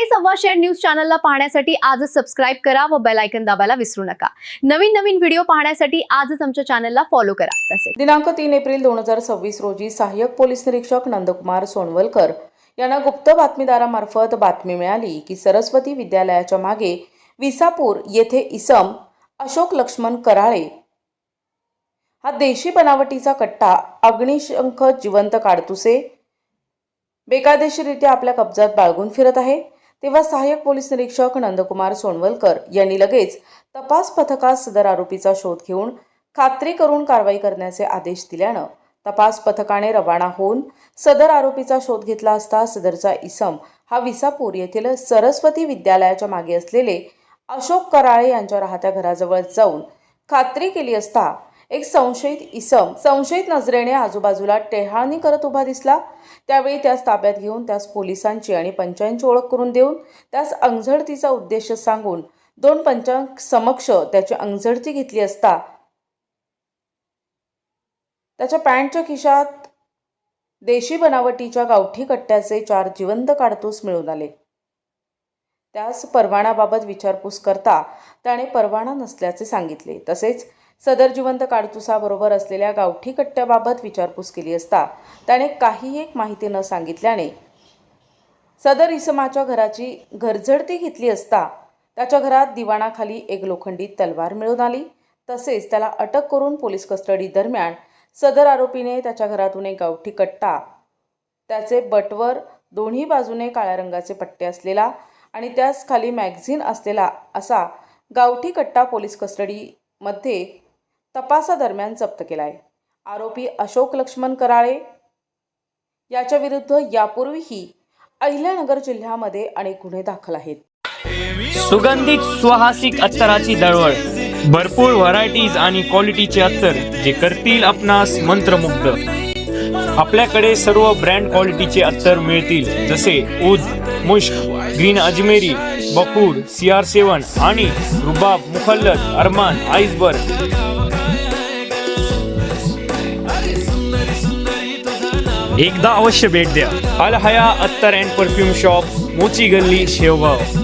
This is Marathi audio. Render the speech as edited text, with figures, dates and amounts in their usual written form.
सव्वाशेर न्यूज चॅनलला पाहण्यासाठी आजच सबस्क्राइब करा व बेल आयकॉन दाबायला विसरू नका। नवीन व्हिडिओ पाहण्यासाठी आजच आमच्या चॅनलला फॉलो करा। तसेच दिनांक 3 एप्रिल 2026 रोजी सहाय्यक पोलीस निरीक्षक नंदकुमार सोनवलकर यांना गुप्त बातमीदारामार्फत बातमी मिळाली की सरस्वती विद्यालयाच्या मागे विसापूर येथे इसम अशोक लक्ष्मण कराळे हा देशी बनावटीचा कट्टा अग्निशंख जिवंत काडतुसे बेकायदेशीररित्या आपल्या कब्जात बाळगून फिरत आहे। तेव्हा सहाय्यक पोलीस निरीक्षक नंदकुमार सोनवलकर यांनी लगेच तपास पथकास सदर आरोपीचा शोध घेऊन खात्री करून कारवाई करण्याचे आदेश दिल्यानं तपास पथकाने रवाना होऊन सदर आरोपीचा शोध घेतला असता सदरचा इसम हा विसापूर येथील सरस्वती विद्यालयाच्या मागे असलेले अशोक कराळे यांच्या राहत्या घराजवळ जाऊन खात्री केली असता एक संशयित इसम संशयित नजरेने आजूबाजूला टेहाळणी करत उभा दिसला। त्यावेळी त्यास ताब्यात घेऊन त्यास पोलिसांची आणि पंचांची ओळख करून देऊन त्यास अंगझडतीचा उद्देश सांगून 2 पंचांसमक्ष त्याची अंगझडती घेतली असता त्याच्या पॅन्टच्या खिशात देशी बनावटीच्या गावठी कट्ट्याचे 4 जिवंत काडतूस मिळून आले। त्यास परवानाबाबत विचारपूस करता त्याने परवाना नसल्याचे सांगितले। तसेच सदर जिवंत काडतुसाबरोबर असलेल्या गावठी कट्ट्याबाबत विचारपूस केली असता त्याने काही एक माहिती न सांगितल्याने सदर इसमाच्या घराची घरझडती घेतली असता त्याच्या घरात दिवाणाखाली एक लोखंडी तलवार मिळून आली। तसेच त्याला अटक करून पोलीस कस्टडी दरम्यान सदर आरोपीने त्याच्या घरातून एक गावठी कट्टा त्याचे बटवर दोन्ही बाजूने काळ्या रंगाचे पट्टे असलेला आणि त्यास खाली मॅगझिन असलेला असा गावठी कट्टा पोलीस कस्टडीमध्ये तपासादरम्यान जप्त केला आहे। आरोपी अशोक लक्ष्मण कराळे याच्या विरुद्ध यापूर्वीही अहिल्यानगर जिल्ह्यामध्ये अनेक गुन्हे दाखल आहेत। सुगंधित सुवासिक अत्तराची दळवळ, भरपूर व्हरायटीज आणि क्वालिटीचे अत्तर जे करतील आपणास मंत्रमुग्ध। आपल्याकडे सर्व ब्रँड क्वालिटीचे अत्तर मिळतील जसे ऊद, मुश्क, ग्रीन अजमेरी, बकूर, CR7 आणि रुबाब, मुखल्लद, अरमान, आइसबर्ग। एकदा अवश्य भेट द्या। अल हया अत्तर अँड परफ्यूम शॉप, मोची गल्ली, शेवगाव।